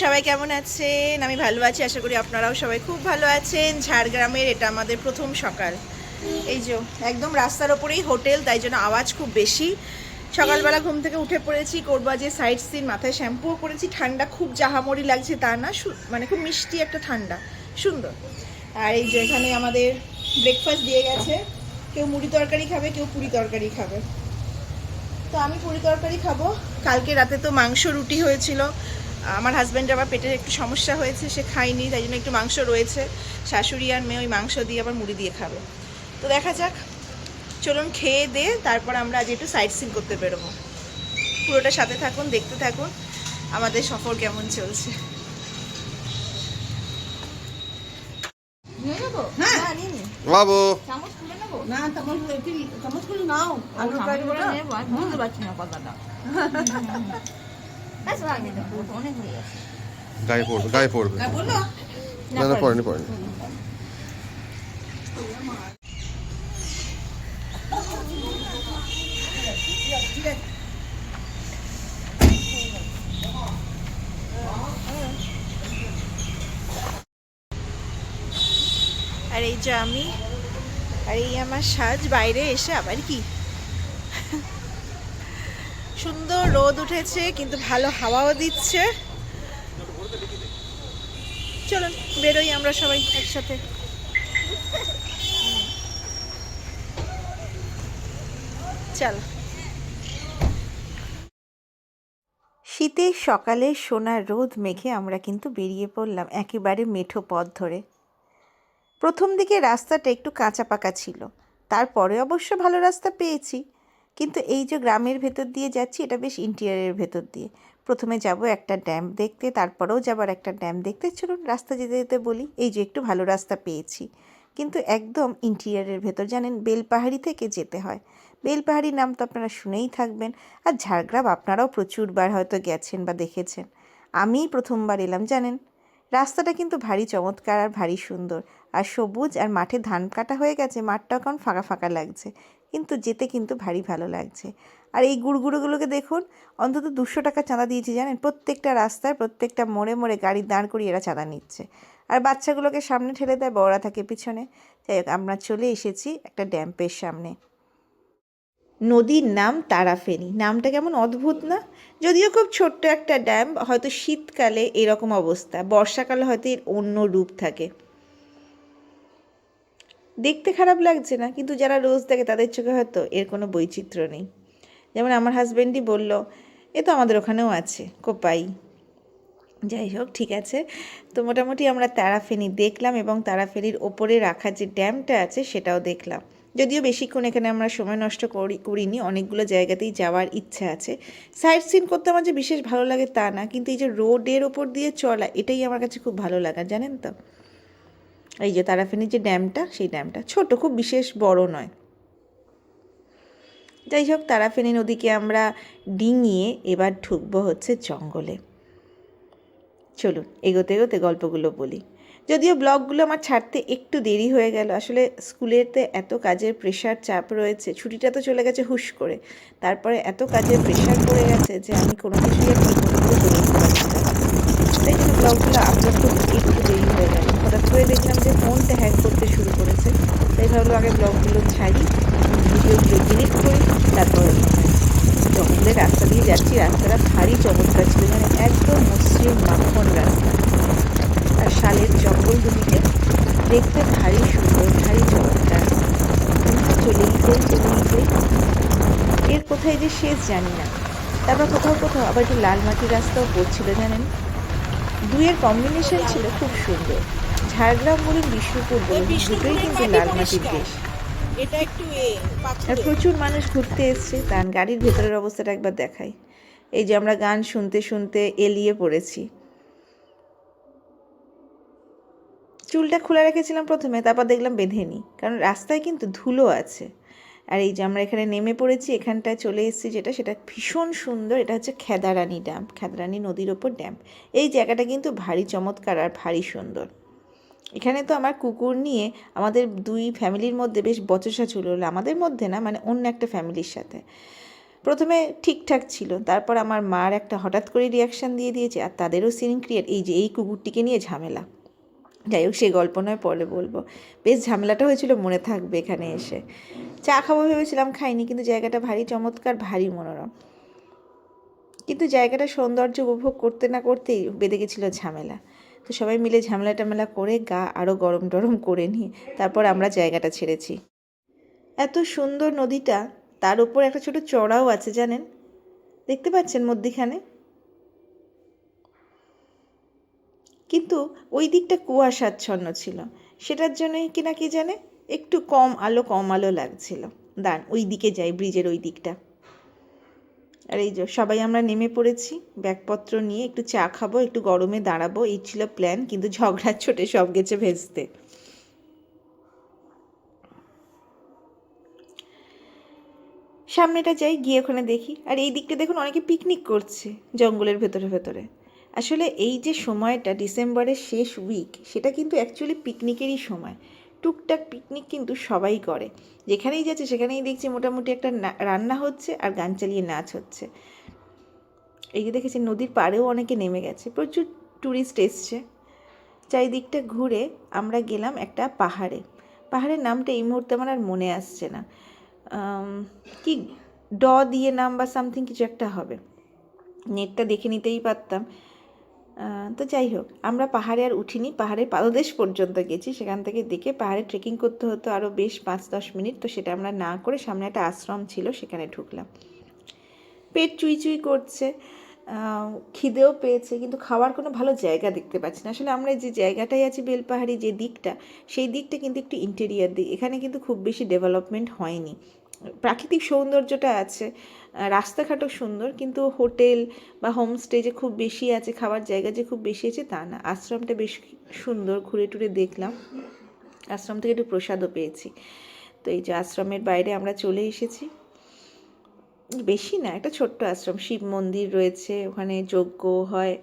সবাই কেমন আছেন? আমি ভালো আছি, আশা করি আপনারাও সবাই খুব ভালো আছেন। ঝাড়গ্রামের এটা আমাদের প্রথম সকাল। এই যে একদম রাস্তার ওপরেই হোটেল, তাই জন্য আওয়াজ খুব বেশি। সকালবেলা ঘুম থেকে উঠে পড়েছি, করবো যে সাইড সিন, মাথায় শ্যাম্পুও করেছি। ঠান্ডা খুব জাহামরি লাগছে তা না, মানে খুব মিষ্টি একটা ঠান্ডা, সুন্দর। আর এই যে এখানে আমাদের ব্রেকফাস্ট দিয়ে গেছে। কেউ মুড়ি তরকারি খাবে, কেউ পুরি তরকারি খাবে। তো আমি পুরি তরকারি খাবো। কালকে রাতে তো মাংস রুটি হয়েছিল। আমার হাজব্যান্ডের আবার পেটের একটু সমস্যা হয়েছে, সে খায়নি, তাই জন্য একটু মাংস রয়েছে। শাশুড়ি আর মেয়ে ওই মাংস দিয়ে আবার মুড়ি দিয়ে খাবে। তো দেখা যাক, চলুন খেয়ে দে, তারপর আমরা আজ একটু সাইট সিন করতে বেরোবো। পুরোটা সাথে থাকুন, দেখতে থাকুন আমাদের সফর কেমন চলছে। বাবু না চামচগুলো নাও আলুর কারিগুলো বুঝতে পারছি না কথাটা গায়ে পড়বে বলো না না পড়েনি আর এই যে আমি, আর এই আমার সাজ। বাইরে এসে আবার কি সুন্দর রোদ উঠেছে, কিন্তু ভালো হাওয়াও দিচ্ছে। চলুন বেরোই আমরা সবাই একসাথে। চল। শীতের সকালে সোনার রোদ মেঘে আমরা কিন্তু বেরিয়ে পড়লাম একেবারে মেঠো পথ ধরে। প্রথম দিকে রাস্তাটা একটু কাঁচা পাকা ছিল, তারপরে অবশ্য ভালো রাস্তা পেয়েছি। কিন্তু এই যে গ্রামের ভেতর দিয়ে যাচ্ছি, এটা বেশ ইন্টেরিয়ারের ভেতর দিয়ে। প্রথমে যাব একটা ড্যাম দেখতে, তারপরেও যাবার একটা ড্যাম দেখতে। চলুন রাস্তা যেতে যেতে বলি, এই যে একটু ভালো রাস্তা পেয়েছি, কিন্তু একদম ইন্টেরিয়ারের ভেতর। জানেন, বেলপাহাড়ি থেকে যেতে হয়। বেলপাহাড়ির নাম তো আপনারা শুনেই থাকবেন। আর ঝাড়গ্রাম আপনারাও প্রচুরবার হয়তো গেছেন বা দেখেছেন। আমিই প্রথমবার এলাম জানেন। রাস্তাটা কিন্তু ভারী চমৎকার আর ভারী সুন্দর, আর সবুজ, আর মাঠে ধান কাটা হয়ে গেছে, মাঠটাও কেমন ফাঁকা ফাঁকা লাগছে, কিন্তু যেতে কিন্তু ভারী ভালো লাগছে। আর এই গুড়গুড়োগুলোকে দেখুন, অন্তত 200 টাকা চাঁদা দিয়েছি জানেন। প্রত্যেকটা রাস্তায়, প্রত্যেকটা মোড়ে মোড়ে গাড়ি দাঁড় করিয়ে এরা চাঁদা নিচ্ছে, আর বাচ্চাগুলোকে সামনে ঠেলে দেয়, বড়রা থাকে পিছনে। যাই হোক, আমরা চলে এসেছি একটা ড্যাম্পের সামনে। নদীর নাম তারাফেনী। নামটা কেমন অদ্ভুত না? যদিও খুব ছোট্ট একটা ড্যাম, হয়তো শীতকালে এরকম অবস্থা, বর্ষাকালে হয়তো এর অন্য রূপ থাকে। দেখতে খারাপ লাগছে না, কিন্তু যারা রোজ দেখে তাদের চোখে হয়তো এর কোনো বৈচিত্র্য নেই। যেমন আমার হাজব্যান্ডই বলল, এ তো আমাদের ওখানেও আছে, কোপাই। যাই হোক, ঠিক আছে। তো মোটামুটি আমরা তারাফেনী দেখলাম, এবং তারাফেনীর ওপরে রাখা যে ড্যামটা আছে সেটাও দেখলাম। যদিও বেশিক্ষণ এখানে আমরা সময় নষ্ট করিনি, অনেকগুলো জায়গাতেই যাওয়ার ইচ্ছা আছে। সাইট সিন করতে আমার যে বিশেষ ভালো লাগে তা না, কিন্তু এই যে রোডের ওপর দিয়ে চলা, এটাই আমার কাছে খুব ভালো লাগা, জানেন তো। এই যে তারাফেনীর যে ড্যামটা, সেই ড্যামটা ছোট, খুব বিশেষ বড় নয়। যাই হোক, তারাফেনী নদীকে আমরা ডিঙিয়ে এবার ঢুকবো হচ্ছে জঙ্গলে। চলুন এগোতে এগোতে গল্পগুলো বলি। যদিও ব্লগগুলো আমার ছাড়তে একটু দেরি হয়ে গেল, আসলে স্কুলেতে এত কাজের প্রেশার চাপ রয়েছে। ছুটিটা তো চলে গেছে হুশ করে, তারপরে এত কাজের প্রেশার পড়ে গেছে যে আমি কোনো কিছুই আর ঠিক মতো করে চলে যেতে পারছি না। তাই জন্য ব্লগগুলো আপলোড করতে একটু দেরি হয়ে গেল। হঠাৎ করে দেখলাম যে ফোনটা হ্যাং করতে শুরু করেছে, তাই ভাবলো আগে ব্লগগুলো ছাড়ি, ভিডিওগুলো ডিলিট করি, তারপরে জঙ্গলের রাস্তা দিয়ে যাচ্ছি। রাস্তাটা ভারী চমৎকার ছিল, মানে একদম মসৃণ মাখন রাস্তা, আর শালের জঙ্গল দুদিকে, দেখতে ভারী সুন্দর, ভারী চমৎকার। চলেই যাই। এর কোথায় যে শেষ জানি না। তারপর কোথাও কোথাও আবার একটু লাল মাটির রাস্তাও পড়ছিল জানেন। দুইয়ের কম্বিনেশন ছিল খুব সুন্দর। ঝাড়গ্রাম বলুন, বিষ্ণুপুর বলুন, দুটোই কিন্তু লাল মাটির দেশ। এটা একটু আর প্রচুর মানুষ ঘুরতে এসছে। তার গাড়ির ভেতরের অবস্থাটা একবার দেখাই। এই যে আমরা গান শুনতে শুনতে এলিয়ে পড়েছি। চুলটা খোলা রেখেছিলাম প্রথমে, তারপর দেখলাম বেঁধে নিই, কারণ রাস্তায় কিন্তু ধুলো আছে। আর এই যে আমরা এখানে নেমে পড়েছি, এখানটায় চলে এসেছি, সেটা ভীষণ সুন্দর। এটা হচ্ছে খেদারানি ড্যাম, খেদারানি নদীর ওপর ড্যাম। এই জায়গাটা কিন্তু ভারী চমৎকার আর ভারী সুন্দর। এখানে তো আমার কুকুর নিয়ে আমাদের দুই ফ্যামিলির মধ্যে বেশ বচসা ছিল, আমাদের মধ্যে না, মানে অন্য একটা ফ্যামিলির সাথে। প্রথমে ঠিকঠাক ছিল, তারপর আমার মার একটা হঠাৎ করে রিয়াকশান দিয়ে দিয়েছে, আর তাদেরও সিন ক্রিয়েট, এই যে এই কুকুরটিকে নিয়ে ঝামেলা। যাই হোক, সেই গল্প নয়, পরে বলবো। বেশ ঝামেলাটা হয়েছিল, মনে থাকবে এখানে এসে। চা খাবো ভেবেছিলাম, খাইনি, কিন্তু জায়গাটা ভারী চমৎকার, ভারী মনোরম। কিন্তু জায়গাটা সৌন্দর্য উপভোগ করতে না করতেই বেঁধে গেছিলো ঝামেলা। তো সবাই মিলে ঝামেলা টামেলা করে গা আরও গরম টরম করে নিয়ে তারপর আমরা জায়গাটা ছেড়েছি। এত সুন্দর নদীটা, তার উপর একটা ছোট চড়াও আছে জানেন, দেখতে পাচ্ছেন মধ্যিখানে। কিন্তু ওই দিকটা কুয়াশাচ্ছন্ন ছিল, সেটার জন্যই কিনা কি জানে একটু কম আলো লাগছিল। দাঁড়ান, ওই দিকে যাই, ব্রিজের ওই দিকটা। আর এই যে সবাই আমরা নেমে পড়েছি ব্যাগপত্র নিয়ে, একটু চা খাবো, একটু গরমে দাঁড়াবো, এই ছিল প্ল্যান, কিন্তু ঝগড়ার ছোটে সব গেছে ভেস্তে। সামনেটা যাই, গিয়ে ওখানে দেখি, আর এই দিকটা দেখুন অনেকে পিকনিক করছে জঙ্গলের ভেতরে ভেতরে। আসলে এই যে সময়টা ডিসেম্বরের শেষ উইক, সেটা কিন্তু অ্যাকচুয়ালি পিকনিকেরই সময়। টুকটাক পিকনিক কিন্তু সবাই করে, যেখানেই যাচ্ছে সেখানেই দেখছি মোটামুটি একটা রান্না হচ্ছে আর গান চালিয়ে নাচ হচ্ছে। এই যে দেখেছি নদীর পাড়েও অনেকে নেমে গেছে, প্রচুর ট্যুরিস্ট এসছে। চারিদিকটা ঘুরে আমরা গেলাম একটা পাহাড়ে। পাহাড়ের নামটা এই মুহূর্তে আমার আর মনে আসছে না, কি দিয়ে নাম বা সামথিং কিছু একটা হবে, নেটটা দেখে নিতেই পারতাম। তো যাই হোক, আমরা পাহাড়ে আর উঠিনি, পাহাড়ের পাদদেশ পর্যন্ত গেছি, সেখান থেকে দেখে পাহাড়ে ট্রেকিং করতে হতো আরও বেশ 5-10 মিনিট, তো সেটা আমরা না করে সামনে একটা আশ্রম ছিল সেখানে ঢুকলাম। পেট চুই চুই করছে, খিদেও পেয়েছে, কিন্তু খাওয়ার কোনো ভালো জায়গা দেখতে পাচ্ছি না। আসলে আমরা যে জায়গাটায় আছি বেলপাহাড়ি যে দিকটা, সেই দিকটা কিন্তু একটু ইন্টেরিয়ার দিক, এখানে কিন্তু খুব বেশি ডেভেলপমেন্ট হয়নি। প্রাকৃতিক সৌন্দর্যটা আছে, রাস্তাঘাটও সুন্দর, কিন্তু হোটেল বা হোমস্টে যে খুব বেশি আছে, খাবার জায়গা যে খুব বেশি আছে তা না। আশ্রমটা বেশ সুন্দর, ঘুরে টুরে দেখলাম, আশ্রম থেকে একটু প্রসাদও পেয়েছি। তো এই যে আশ্রমের বাইরে আমরা চলে এসেছি, বেশি না, একটা ছোট্ট আশ্রম, শিব মন্দির রয়েছে ওখানে, যজ্ঞ হয়,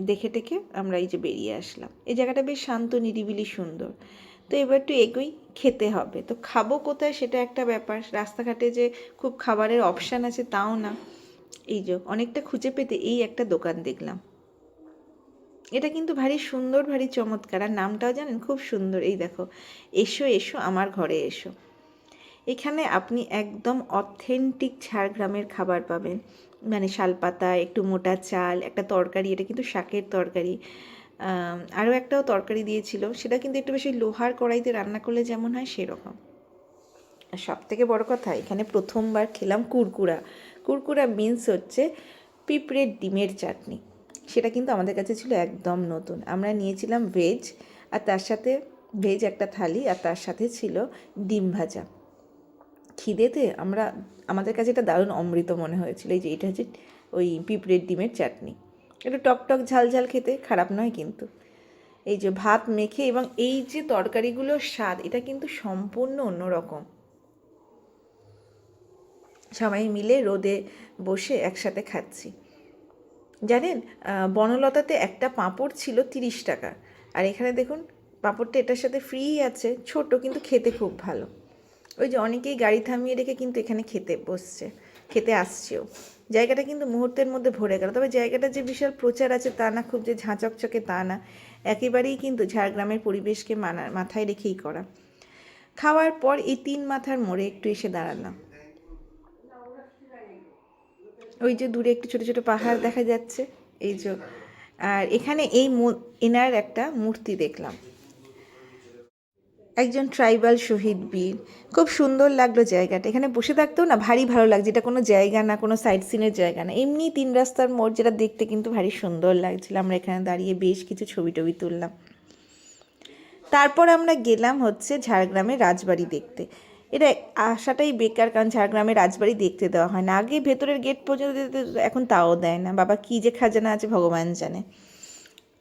দেখে টেকে আমরা এই যে বেরিয়ে আসলাম। এই জায়গাটা বেশ শান্ত, নিরিবিলি, সুন্দর। তো এবার একটু এগোই, খেতে হবে, তো খাবো কোথায় সেটা একটা ব্যাপার, রাস্তাঘাটে যে খুব খাবারের অপশান আছে তাও না। এই যে অনেকটা খুঁজে পেতে এই একটা দোকান দেখলাম, এটা কিন্তু ভারী সুন্দর, ভারী চমৎকার, আর নামটাও জানেন খুব সুন্দর। এই দেখো, এসো এসো আমার ঘরে এসো। এখানে আপনি একদম অথেন্টিক ঝাড়গ্রামের খাবার পাবেন, মানে শালপাতা, একটু মোটা চাল, একটা তরকারি, এটা কিন্তু শাকের তরকারি, আরও একটাও তরকারি দিয়েছিল, সেটা কিন্তু একটু বেশি লোহার কড়াইতে রান্না করলে যেমন হয় সেরকম। আর সবথেকে বড় কথা, এখানে প্রথমবার খেলাম কুরকুরা। কুরকুরা মিন্স হচ্ছে পিঁপড়ের ডিমের চাটনি, সেটা কিন্তু আমাদের কাছে ছিল একদম নতুন। আমরা নিয়েছিলাম ভেজ, আর তার সাথে ভেজ একটা থালি, আর তার সাথে ছিল ডিম ভাজা। খিদেতে আমাদের কাছে এটা দারুণ অমৃত মনে হয়েছিল। এই যে এটা হচ্ছে ওই পিঁপড়ের ডিমের চাটনি, একটু টক টক ঝাল ঝাল, খেতে খারাপ নয় কিন্তু। এই যে ভাত মেখে, এবং এই যে তরকারিগুলোর স্বাদ, এটা কিন্তু সম্পূর্ণ অন্যরকম। সবাই মিলে রোদে বসে একসাথে খাচ্ছি। জানেন, বনলতাতে একটা পাঁপড় ছিল 30 টাকা, আর এখানে দেখুন পাঁপড়টা এটার সাথে ফ্রি আছে, ছোট, কিন্তু খেতে খুব ভালো। ওই যে অনেকেই গাড়ি থামিয়ে রেখে কিন্তু এখানে খেতে আসছেও। জায়গাটা কিন্তু মুহূর্তের মধ্যে ভরে গেল। তবে জায়গাটা যে বিশাল প্রচার আছে তা না, খুব যে ঝাঁচকচকে তা না, একেবারেই কিন্তু ঝাড়গ্রামের পরিবেশকে মাথায় রেখেই করা। খাওয়ার পর এই 3 মাথার মোড়ে একটু এসে দাঁড়ালাম। ওই যে দূরে একটু ছোটো ছোটো পাহাড় দেখা যাচ্ছে, এই যে, আর এখানে এনার একটা মূর্তি দেখলাম, একজন ট্রাইবাল শহীদ বীর। খুব সুন্দর লাগলো জায়গাটা, এখানে বসে থাকতেও না ভারী ভালো লাগছে। এটা কোনো জায়গা না, কোনো সাইট সিনের জায়গা না, এমনি 3 রাস্তার মোড়, যেটা দেখতে কিন্তু ভারী সুন্দর লাগছিল। আমরা এখানে দাঁড়িয়ে বেশ কিছু ছবি টবি তুললাম। তারপর আমরা গেলাম হচ্ছে ঝাড়গ্রামের রাজবাড়ি দেখতে। এটা আসাটাই বেকার, কারণ ঝাড়গ্রামের রাজবাড়ি দেখতে দেওয়া হয় না, আগে ভেতরের গেট পর্যন্ত দিতে, এখন তাও দেয় না। বাবা কী যে খাজানা আছে ভগবান জানে।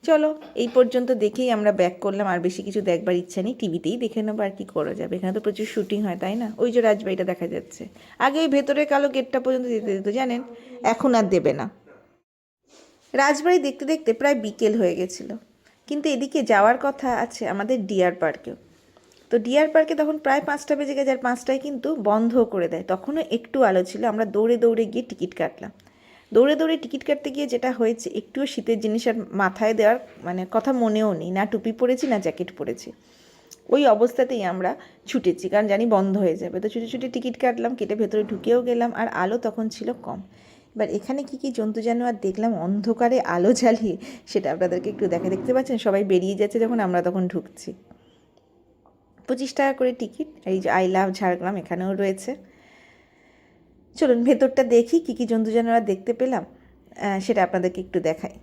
চলো এই পর্যন্ত দেখেই আমরা ব্যাক করলাম, আর বেশি কিছু দেখবার ইচ্ছা নেই, টিভিতেই দেখে নেবো, আর কি করা যাবে, এখানে তো প্রচুর শুটিং হয় তাই না। ওই যে রাজবাড়িটা দেখা যাচ্ছে, আগে ওই ভেতরের কালো গেটটা পর্যন্ত দিতে দিত জানেন, এখন আর দেবে না। রাজবাড়ি দেখতে দেখতে প্রায় বিকেল হয়ে গেছিল, কিন্তু এদিকে যাওয়ার কথা আছে আমাদের ডিয়ার পার্কেও। তো ডিয়ার পার্কে তখন প্রায় 5টা বেজে গেছে, আর 5টায় কিন্তু বন্ধ করে দেয়। তখনও একটু আলো ছিল, আমরা দৌড়ে দৌড়ে গিয়ে টিকিট কাটলাম। দৌড়ে দৌড়ে টিকিট কাটতে গিয়ে যেটা হয়েছে, একটুও শীতের জিনিস আর মাথায় দেওয়ার মানে কথা মনেও নেই, না টুপি পরেছি না জ্যাকেট পরেছি। ওই অবস্থাতেই আমরা ছুটেছি, কারণ জানি বন্ধ হয়ে যাবে। তো ছুটে ছুটে টিকিট কাটলাম, কেটে ভেতরে ঢুকেও গেলাম, আর আলো তখন ছিল কম। এবার এখানে কী কী জন্তু জানোয়ার দেখলাম অন্ধকারে আলো জ্বালিয়ে, সেটা আপনাদেরকে একটু দেখতে পাচ্ছেন। সবাই বেরিয়ে যাচ্ছে যখন, আমরা তখন ঢুকছি। 25 টাকা করে টিকিট। এই যে আই লাভ ঝাড়গ্রাম এখানেও রয়েছে। চলুন ভেতরটা দেখি কী কী জন্তু জানোয়ার দেখতে পেলাম, সেটা আপনাদেরকে একটু দেখাই।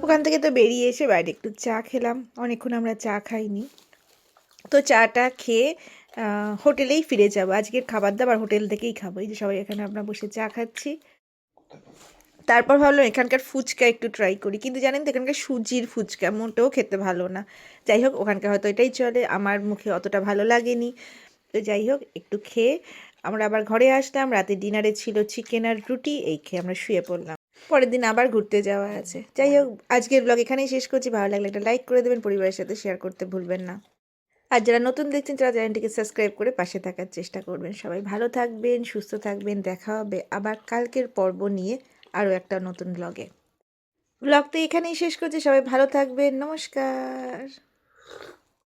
ওখান থেকে তো বেরিয়ে এসে বাইরে একটু চা খেলাম, অনেকক্ষণ আমরা চা খাইনি। তো চাটা খেয়ে হোটেলেই ফিরে যাবো। আজকের খাবার দাবার হোটেল থেকেই খাবো। এই যে সবাই এখানে আমরা বসে চা খাচ্ছি। তারপর ভাবলাম এখানকার ফুচকা একটু ট্রাই করি, কিন্তু জানেন তো এখানকার সুজির ফুচকা মোটেও খেতে ভালো না। যাই হোক, ওখানকার হয়তো এটাই চলে, আমার মুখে অতটা ভালো লাগেনি। তো যাই হোক, একটু খেয়ে আমরা আবার ঘরে আসলাম। রাতে ডিনারে ছিল চিকেন আর রুটি, এই খেয়ে আমরা শুয়ে পড়লাম। পরের দিন আবার ঘুরতে যাওয়া আছে। যাই হোক, আজকের ব্লগ এখানেই শেষ করছি। ভালো লাগলে একটা লাইক করে দেবেন, পরিবারের সাথে শেয়ার করতে ভুলবেন না। আর যারা নতুন দেখছেন তারা চ্যানেলটিকে সাবস্ক্রাইব করে পাশে থাকার চেষ্টা করবেন। সবাই ভালো থাকবেন, সুস্থ থাকবেন। দেখা হবে আবার কালকের পর্ব নিয়ে আরও একটা নতুন ব্লগে। ব্লগ তো এখানেই শেষ করছি। সবাই ভালো থাকবেন। নমস্কার।